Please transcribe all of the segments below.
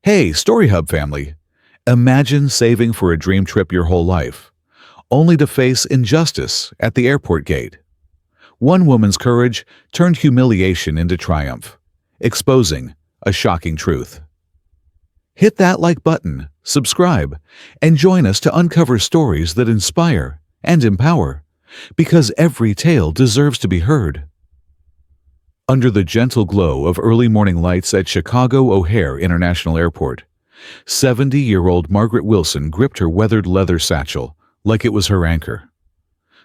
Hey, Story Hub family. Imagine saving for a dream trip your whole life, only to face injustice at the airport gate. One woman's courage turned humiliation into triumph, exposing a shocking truth. Hit that like button, subscribe, and join us to uncover stories that inspire and empower, because every tale deserves to be heard. Under the gentle glow of early morning lights at Chicago O'Hare International Airport, 70-year-old Margaret Wilson gripped her weathered leather satchel like it was her anchor.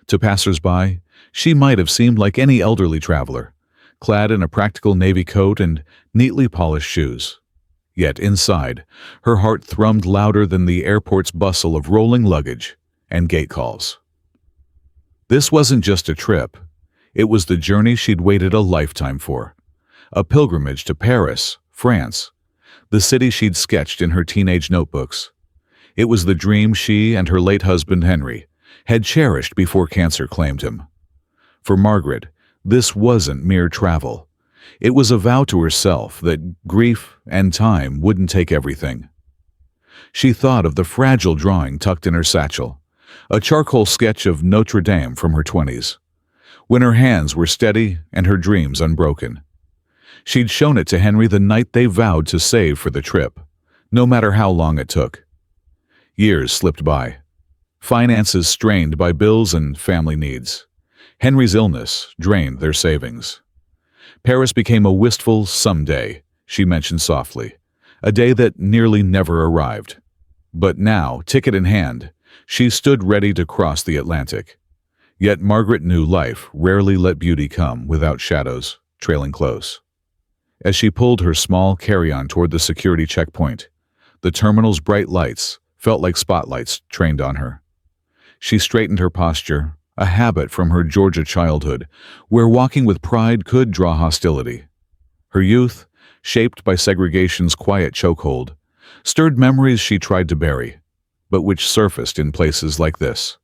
To passers-by, she might have seemed like any elderly traveler, clad in a practical navy coat and neatly polished shoes. Yet inside, her heart thrummed louder than the airport's bustle of rolling luggage and gate calls. This wasn't just a trip. It was the journey she'd waited a lifetime for. A pilgrimage to Paris, France, the city she'd sketched in her teenage notebooks. It was the dream she and her late husband Henry had cherished before cancer claimed him. For Margaret, this wasn't mere travel. It was a vow to herself that grief and time wouldn't take everything. She thought of the fragile drawing tucked in her satchel, a charcoal sketch of Notre Dame from her 20s. When her hands were steady and her dreams unbroken. She'd shown it to Henry the night they vowed to save for the trip, no matter how long it took. Years slipped by, finances strained by bills and family needs. Henry's illness drained their savings. Paris became a wistful someday, she mentioned softly, a day that nearly never arrived. But now, ticket in hand, she stood ready to cross the Atlantic. Yet Margaret knew life rarely let beauty come without shadows trailing close. As she pulled her small carry-on toward the security checkpoint, the terminal's bright lights felt like spotlights trained on her. She straightened her posture, a habit from her Georgia childhood, where walking with pride could draw hostility. Her youth, shaped by segregation's quiet chokehold, stirred memories she tried to bury, but which surfaced in places like this.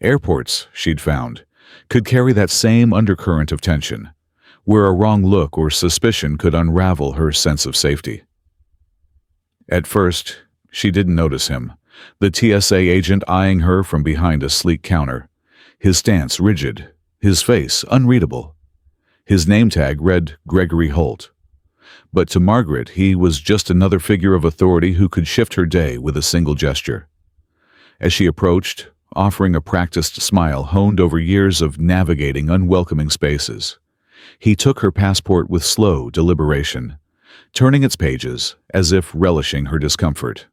Airports, she'd found, could carry that same undercurrent of tension, where a wrong look or suspicion could unravel her sense of safety. At first, she didn't notice him, the TSA agent eyeing her from behind a sleek counter, his stance rigid, his face unreadable. His name tag read Gregory Holt. But to Margaret, he was just another figure of authority who could shift her day with a single gesture. As she approached, offering a practiced smile honed over years of navigating unwelcoming spaces, he took her passport with slow deliberation, turning its pages as if relishing her discomfort.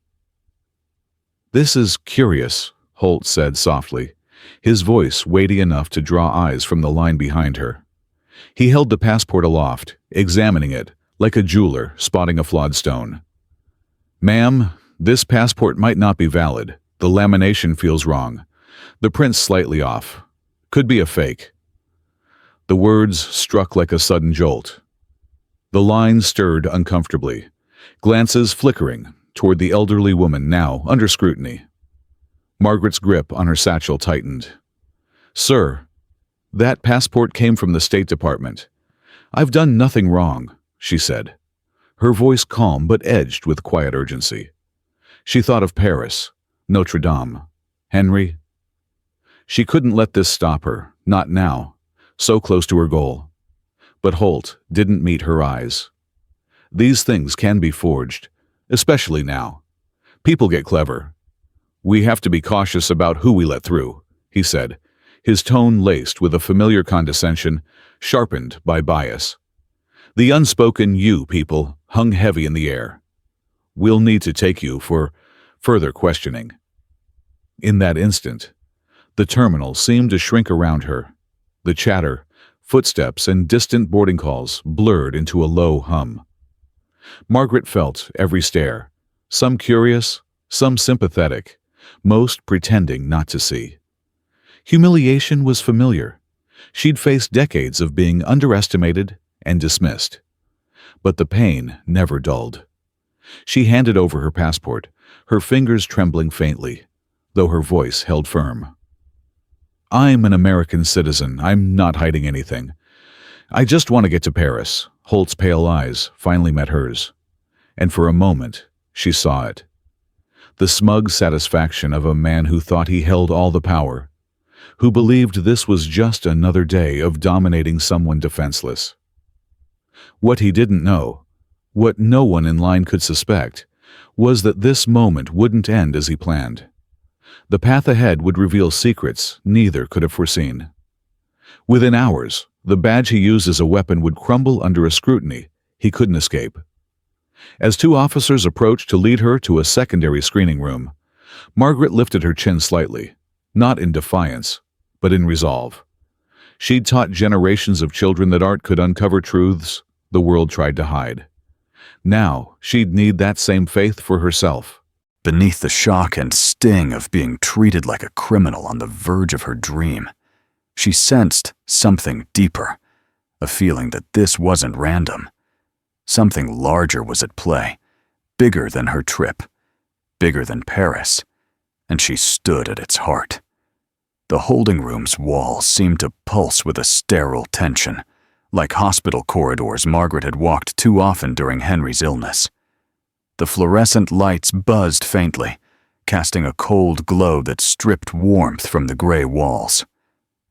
"This is curious," Holt said softly, his voice weighty enough to draw eyes from the line behind her. He held the passport aloft, examining it like a jeweler spotting a flawed stone. "Ma'am, this passport might not be valid. The lamination feels wrong. The print's slightly off. Could be a fake." The words struck like a sudden jolt. The line stirred uncomfortably, glances flickering toward the elderly woman now under scrutiny. Margaret's grip on her satchel tightened. "Sir, that passport came from the State Department. I've done nothing wrong," she said, her voice calm but edged with quiet urgency. She thought of Paris, Notre Dame, Henry. She couldn't let this stop her, not now, so close to her goal. But Holt didn't meet her eyes. "These things can be forged, especially now. People get clever. We have to be cautious about who we let through," he said, his tone laced with a familiar condescension, sharpened by bias. The unspoken "you" people hung heavy in the air. "We'll need to take you for further questioning." In that instant, the terminal seemed to shrink around her. The chatter, footsteps, and distant boarding calls blurred into a low hum. Margaret felt every stare, some curious, some sympathetic, most pretending not to see. Humiliation was familiar. She'd faced decades of being underestimated and dismissed. But the pain never dulled. She handed over her passport, her fingers trembling faintly, though her voice held firm. "I'm an American citizen. I'm not hiding anything. I just want to get to Paris." Holt's pale eyes finally met hers, and for a moment she saw it. The smug satisfaction of a man who thought he held all the power, who believed this was just another day of dominating someone defenseless. What he didn't know, what no one in line could suspect, was that this moment wouldn't end as he planned. The path ahead would reveal secrets neither could have foreseen. Within hours, the badge he used as a weapon would crumble under a scrutiny he couldn't escape. As two officers approached to lead her to a secondary screening room, Margaret lifted her chin slightly, not in defiance, but in resolve. She'd taught generations of children that art could uncover truths the world tried to hide. Now, she'd need that same faith for herself. Beneath the shock and sting of being treated like a criminal on the verge of her dream, she sensed something deeper, a feeling that this wasn't random. Something larger was at play, bigger than her trip, bigger than Paris, and she stood at its heart. The holding room's walls seemed to pulse with a sterile tension, like hospital corridors Margaret had walked too often during Henry's illness. The fluorescent lights buzzed faintly, casting a cold glow that stripped warmth from the gray walls.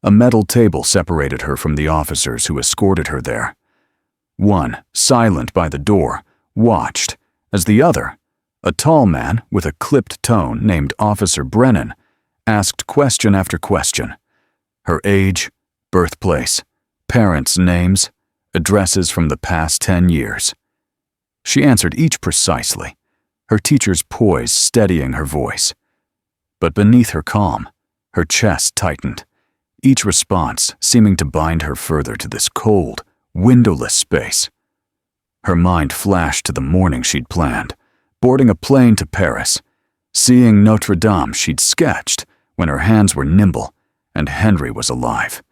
A metal table separated her from the officers who escorted her there. One, silent by the door, watched as the other, a tall man with a clipped tone named Officer Brennan, asked question after question. Her age, birthplace, parents' names, addresses from the past 10 years. She answered each precisely, her teacher's poise steadying her voice. But beneath her calm, her chest tightened, each response seeming to bind her further to this cold, windowless space. Her mind flashed to the morning she'd planned, boarding a plane to Paris, seeing Notre Dame she'd sketched when her hands were nimble and Henry was alive.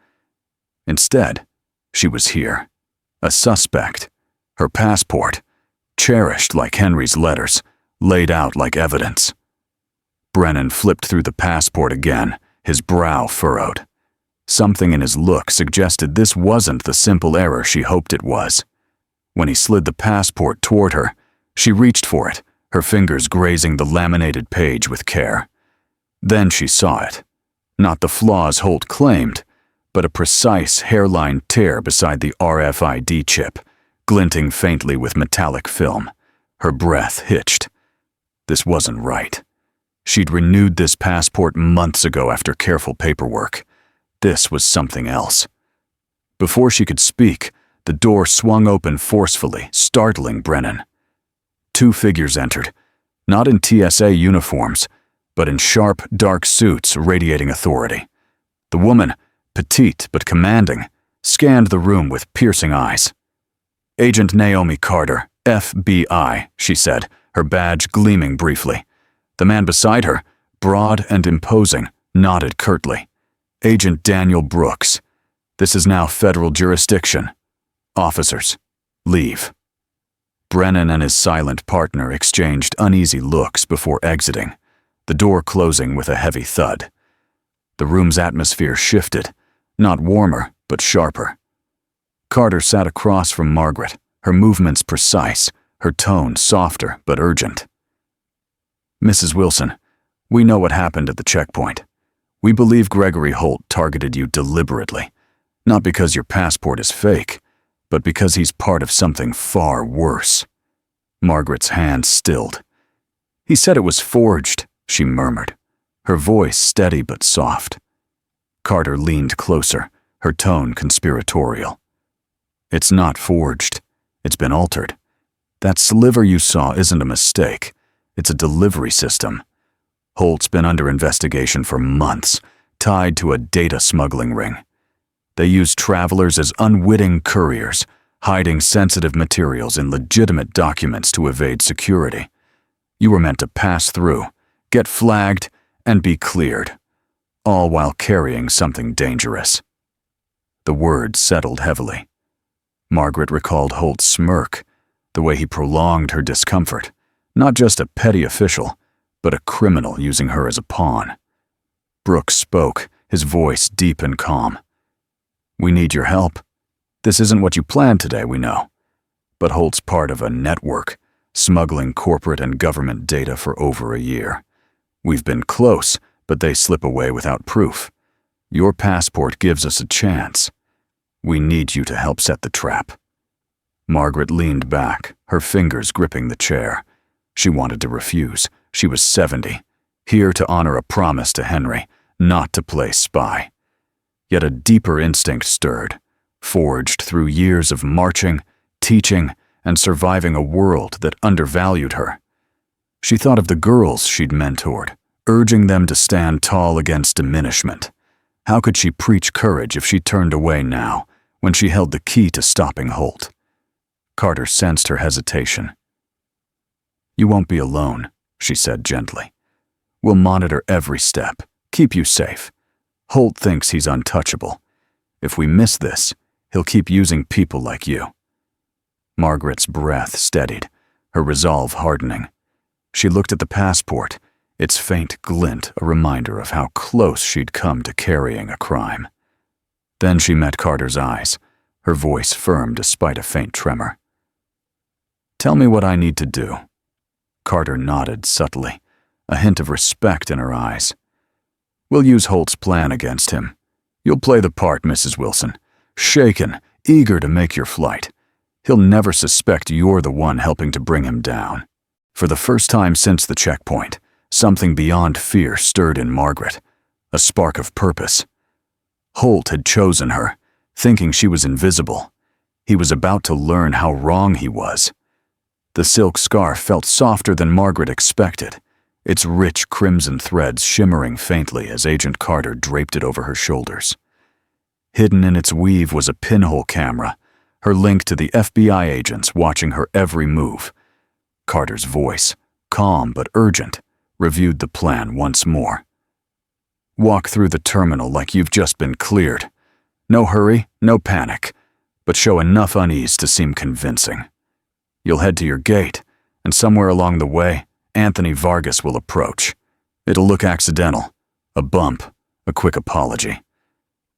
Instead, she was here, a suspect, her passport, cherished like Henry's letters, laid out like evidence. Brennan flipped through the passport again, his brow furrowed. Something in his look suggested this wasn't the simple error she hoped it was. When he slid the passport toward her, she reached for it, her fingers grazing the laminated page with care. Then she saw it. Not the flaws Holt claimed, but a precise hairline tear beside the RFID chip, glinting faintly with metallic film. Her breath hitched. This wasn't right. She'd renewed this passport months ago after careful paperwork. This was something else. Before she could speak, the door swung open forcefully, startling Brennan. Two figures entered, not in TSA uniforms, but in sharp, dark suits radiating authority. The woman, petite but commanding, scanned the room with piercing eyes. "Agent Naomi Carter, FBI," she said, her badge gleaming briefly. The man beside her, broad and imposing, nodded curtly. "Agent Daniel Brooks. This is now federal jurisdiction. Officers, leave." Brennan and his silent partner exchanged uneasy looks before exiting, the door closing with a heavy thud. The room's atmosphere shifted, not warmer, but sharper. Carter sat across from Margaret, her movements precise, her tone softer but urgent. "Mrs. Wilson, we know what happened at the checkpoint. We believe Gregory Holt targeted you deliberately, not because your passport is fake, but because he's part of something far worse." Margaret's hand stilled. "He said it was forged," she murmured, her voice steady but soft. Carter leaned closer, her tone conspiratorial. "It's not forged. It's been altered. That sliver you saw isn't a mistake. It's a delivery system. Holt's been under investigation for months, tied to a data smuggling ring. They use travelers as unwitting couriers, hiding sensitive materials in legitimate documents to evade security. You were meant to pass through, get flagged, and be cleared, all while carrying something dangerous." The words settled heavily. Margaret recalled Holt's smirk, the way he prolonged her discomfort, not just a petty official, but a criminal using her as a pawn. Brooks spoke, his voice deep and calm. "We need your help. This isn't what you planned today, we know. But Holt's part of a network, smuggling corporate and government data for over a year. We've been close, but they slip away without proof. Your passport gives us a chance. We need you to help set the trap." Margaret leaned back, her fingers gripping the chair. She wanted to refuse. She was 70, here to honor a promise to Henry, not to play spy. Yet a deeper instinct stirred, forged through years of marching, teaching, and surviving a world that undervalued her. She thought of the girls she'd mentored, urging them to stand tall against diminishment. How could she preach courage if she turned away now, when she held the key to stopping Holt? Carter sensed her hesitation. "You won't be alone," she said gently. "We'll monitor every step, keep you safe. Holt thinks he's untouchable. If we miss this, he'll keep using people like you." Margaret's breath steadied, her resolve hardening. She looked at the passport, its faint glint a reminder of how close she'd come to carrying a crime. Then she met Carter's eyes, her voice firm despite a faint tremor. "Tell me what I need to do." Carter nodded subtly, a hint of respect in her eyes. "We'll use Holt's plan against him. You'll play the part, Mrs. Wilson, shaken, eager to make your flight. He'll never suspect you're the one helping to bring him down." For the first time since the checkpoint, something beyond fear stirred in Margaret, a spark of purpose. Holt had chosen her, thinking she was invisible. He was about to learn how wrong he was. The silk scarf felt softer than Margaret expected, its rich crimson threads shimmering faintly as Agent Carter draped it over her shoulders. Hidden in its weave was a pinhole camera, her link to the FBI agents watching her every move. Carter's voice, calm but urgent, reviewed the plan once more. "Walk through the terminal like you've just been cleared. No hurry, no panic, but show enough unease to seem convincing. You'll head to your gate, and somewhere along the way, Anthony Vargas will approach. It'll look accidental, a bump, a quick apology.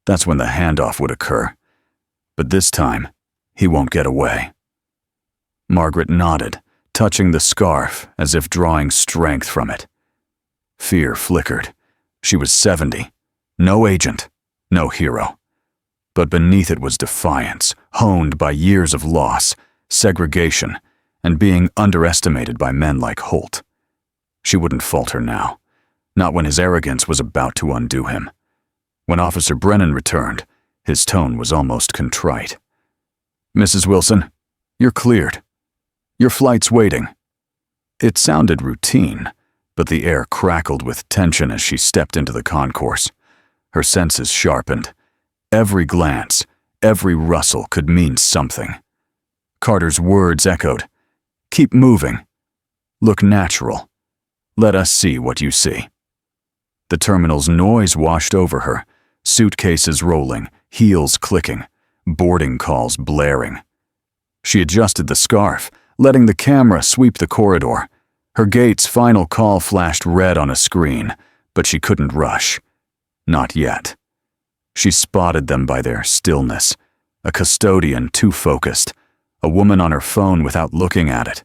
That's when the handoff would occur. But this time, he won't get away." Margaret nodded, touching the scarf as if drawing strength from it. Fear flickered. She was 70. No agent, no hero. But beneath it was defiance, honed by years of loss, segregation, and being underestimated by men like Holt. She wouldn't falter now, not when his arrogance was about to undo him. When Officer Brennan returned, his tone was almost contrite. "Mrs. Wilson, you're cleared. Your flight's waiting." It sounded routine, but the air crackled with tension as she stepped into the concourse. Her senses sharpened. Every glance, every rustle could mean something. Carter's words echoed. "Keep moving. Look natural. Let us see what you see." The terminal's noise washed over her, suitcases rolling, heels clicking, boarding calls blaring. She adjusted the scarf, letting the camera sweep the corridor. Her gate's final call flashed red on a screen, but she couldn't rush. Not yet. She spotted them by their stillness, a custodian too focused, a woman on her phone without looking at it.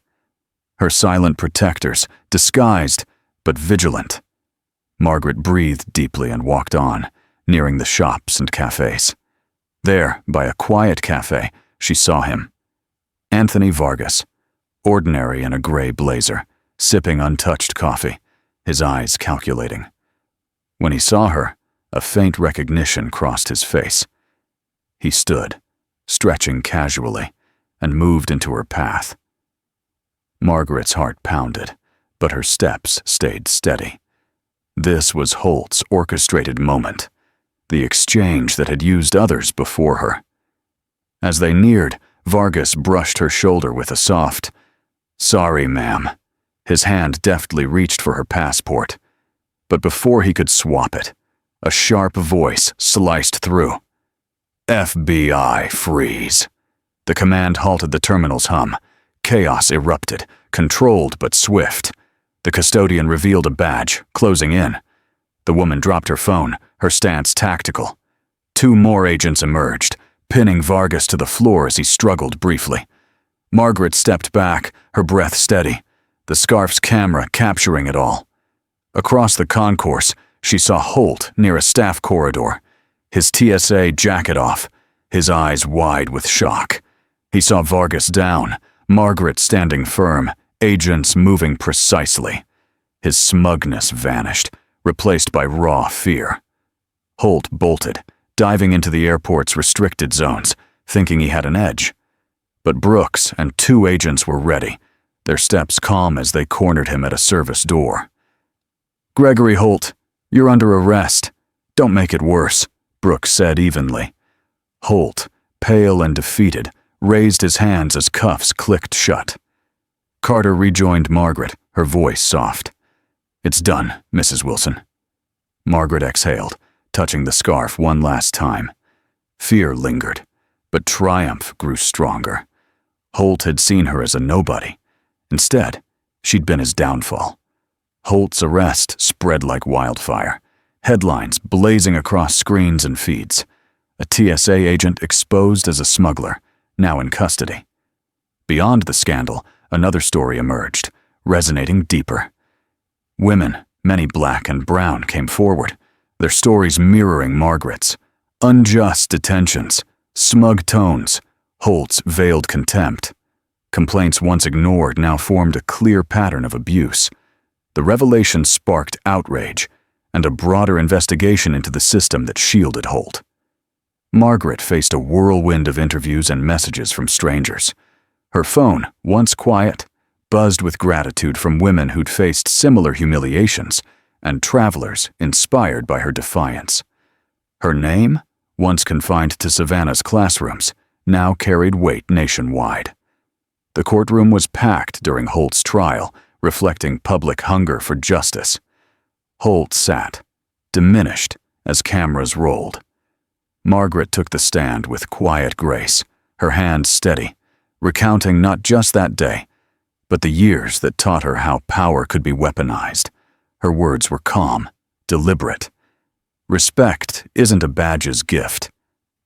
Her silent protectors, disguised, but vigilant. Margaret breathed deeply and walked on, nearing the shops and cafes. There, by a quiet cafe, she saw him. Anthony Vargas, ordinary in a gray blazer, sipping untouched coffee, his eyes calculating. When he saw her, a faint recognition crossed his face. He stood, stretching casually, and moved into her path. Margaret's heart pounded, but her steps stayed steady. This was Holt's orchestrated moment, the exchange that had used others before her. As they neared, Vargas brushed her shoulder with a soft, "Sorry, ma'am." His hand deftly reached for her passport. But before he could swap it, a sharp voice sliced through. "FBI, freeze." The command halted the terminal's hum. Chaos erupted, controlled but swift. The custodian revealed a badge, closing in. The woman dropped her phone, her stance tactical. 2 more agents emerged, pinning Vargas to the floor as he struggled briefly. Margaret stepped back, her breath steady, the scarf's camera capturing it all. Across the concourse, she saw Holt near a staff corridor, his TSA jacket off, his eyes wide with shock. He saw Vargas down, Margaret standing firm, agents moving precisely. His smugness vanished, replaced by raw fear. Holt bolted, diving into the airport's restricted zones, thinking he had an edge. But Brooks and 2 agents were ready, their steps calm as they cornered him at a service door. "Gregory Holt, you're under arrest. Don't make it worse," Brooks said evenly. Holt, pale and defeated, raised his hands as cuffs clicked shut. Carter rejoined Margaret, her voice soft. "It's done, Mrs. Wilson." Margaret exhaled, touching the scarf one last time. Fear lingered, but triumph grew stronger. Holt had seen her as a nobody. Instead, she'd been his downfall. Holt's arrest spread like wildfire, headlines blazing across screens and feeds. A TSA agent exposed as a smuggler, now in custody. Beyond the scandal, another story emerged, resonating deeper. Women, many black and brown, came forward, their stories mirroring Margaret's. Unjust detentions, smug tones, Holt's veiled contempt. Complaints once ignored now formed a clear pattern of abuse. The revelation sparked outrage and a broader investigation into the system that shielded Holt. Margaret faced a whirlwind of interviews and messages from strangers. Her phone, once quiet, buzzed with gratitude from women who'd faced similar humiliations and travelers inspired by her defiance. Her name, once confined to Savannah's classrooms, now carried weight nationwide. The courtroom was packed during Holt's trial, reflecting public hunger for justice. Holt sat, diminished, as cameras rolled. Margaret took the stand with quiet grace, her hand steady, recounting not just that day, but the years that taught her how power could be weaponized. Her words were calm, deliberate. Respect isn't a badge's gift.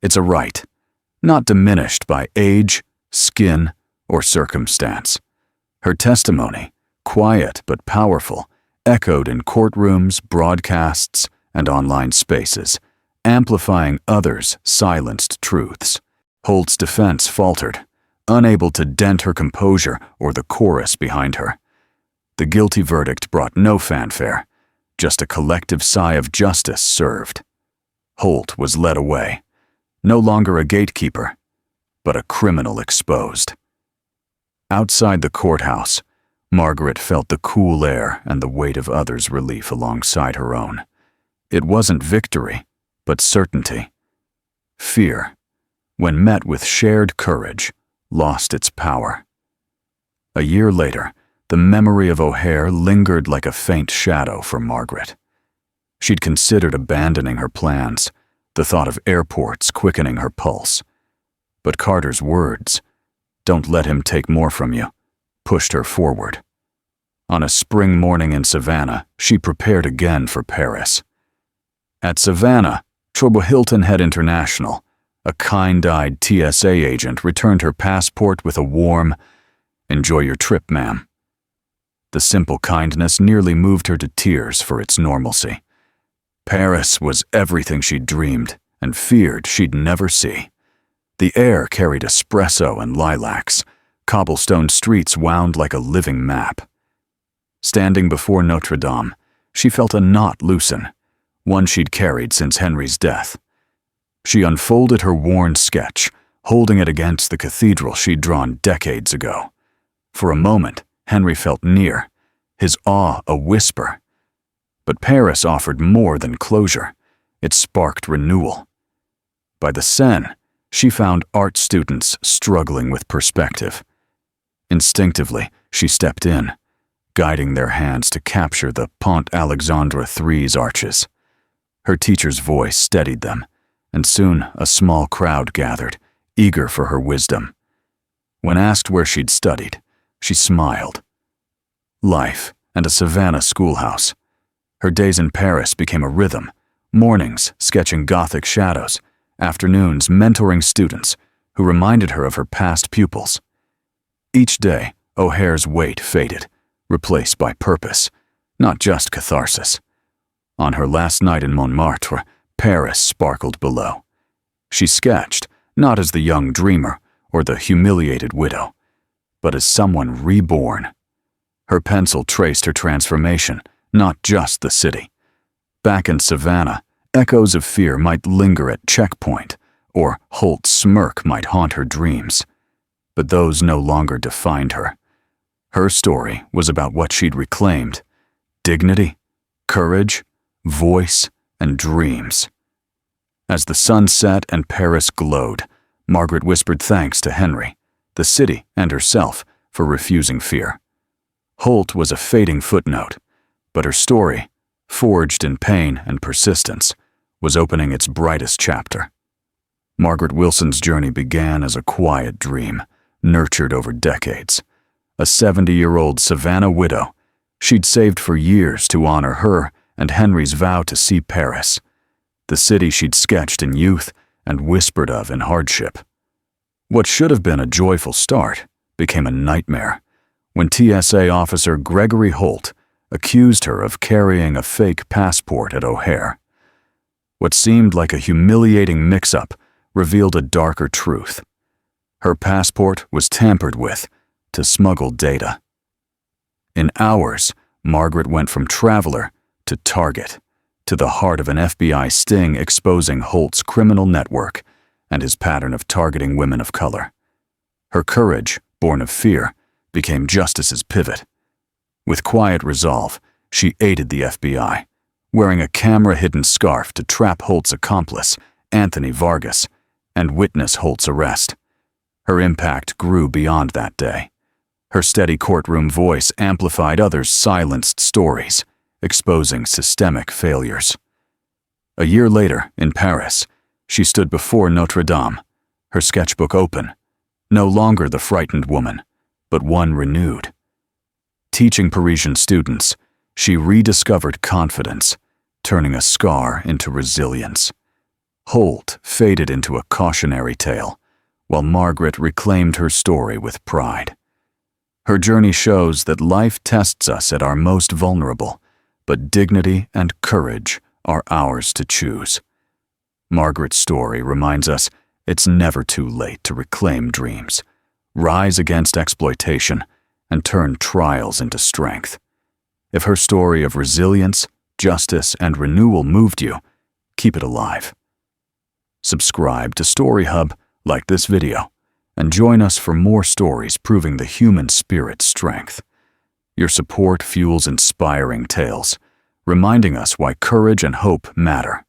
It's a right, not diminished by age, skin, or circumstance. Her testimony, quiet but powerful, echoed in courtrooms, broadcasts, and online spaces, amplifying others' silenced truths. Holt's defense faltered, unable to dent her composure or the chorus behind her. The guilty verdict brought no fanfare, just a collective sigh of justice served. Holt was led away, no longer a gatekeeper, but a criminal exposed. Outside the courthouse, Margaret felt the cool air and the weight of others' relief alongside her own. It wasn't victory, but certainty. Fear, when met with shared courage, lost its power. A year later, the memory of O'Hare lingered like a faint shadow for Margaret. She'd considered abandoning her plans, the thought of airports quickening her pulse. But Carter's words, "Don't let him take more from you," pushed her forward. On a spring morning in Savannah, she prepared again for Paris. At Savannah, Hilton Head International, a kind-eyed TSA agent returned her passport with a warm, "Enjoy your trip, ma'am." The simple kindness nearly moved her to tears for its normalcy. Paris was everything she'd dreamed and feared she'd never see. The air carried espresso and lilacs. Cobblestone streets wound like a living map. Standing before Notre Dame, she felt a knot loosen, one she'd carried since Henry's death. She unfolded her worn sketch, holding it against the cathedral she'd drawn decades ago. For a moment, Henry felt near, his awe a whisper. But Paris offered more than closure. It sparked renewal. By the Seine, she found art students struggling with perspective. Instinctively, she stepped in, guiding their hands to capture the Pont Alexandre III's arches. Her teacher's voice steadied them, and soon a small crowd gathered, eager for her wisdom. When asked where she'd studied, she smiled. Life and a Savannah schoolhouse. Her days in Paris became a rhythm, mornings sketching Gothic shadows, afternoons mentoring students who reminded her of her past pupils. Each day, O'Hare's weight faded, replaced by purpose, not just catharsis. On her last night in Montmartre, Paris sparkled below. She sketched, not as the young dreamer or the humiliated widow, but as someone reborn. Her pencil traced her transformation, not just the city. Back in Savannah, echoes of fear might linger at checkpoint, or Holt's smirk might haunt her dreams. But those no longer defined her. Her story was about what she'd reclaimed: dignity, courage, voice, and dreams. As the sun set and Paris glowed, Margaret whispered thanks to Henry, the city, and herself for refusing fear. Holt was a fading footnote, but her story, forged in pain and persistence, was opening its brightest chapter. Margaret Wilson's journey began as a quiet dream, nurtured over decades. A 70-year-old Savannah widow, she'd saved for years to honor her and Henry's vow to see Paris, the city she'd sketched in youth and whispered of in hardship. What should have been a joyful start became a nightmare when TSA officer Gregory Holt accused her of carrying a fake passport at O'Hare. What seemed like a humiliating mix-up revealed a darker truth. Her passport was tampered with to smuggle data. In hours, Margaret went from traveler to target, to the heart of an FBI sting exposing Holt's criminal network and his pattern of targeting women of color. Her courage, born of fear, became justice's pivot. With quiet resolve, she aided the FBI, wearing a camera-hidden scarf to trap Holt's accomplice, Anthony Vargas, and witness Holt's arrest. Her impact grew beyond that day. Her steady courtroom voice amplified others' silenced stories, exposing systemic failures. A year later, in Paris, she stood before Notre Dame, her sketchbook open, no longer the frightened woman, but one renewed. Teaching Parisian students, she rediscovered confidence, turning a scar into resilience. Holt faded into a cautionary tale, while Margaret reclaimed her story with pride. Her journey shows that life tests us at our most vulnerable, but dignity and courage are ours to choose. Margaret's story reminds us it's never too late to reclaim dreams, rise against exploitation, and turn trials into strength. If her story of resilience, justice, and renewal moved you, keep it alive. Subscribe to Story Hub, like this video, and join us for more stories proving the human spirit's strength. Your support fuels inspiring tales, reminding us why courage and hope matter.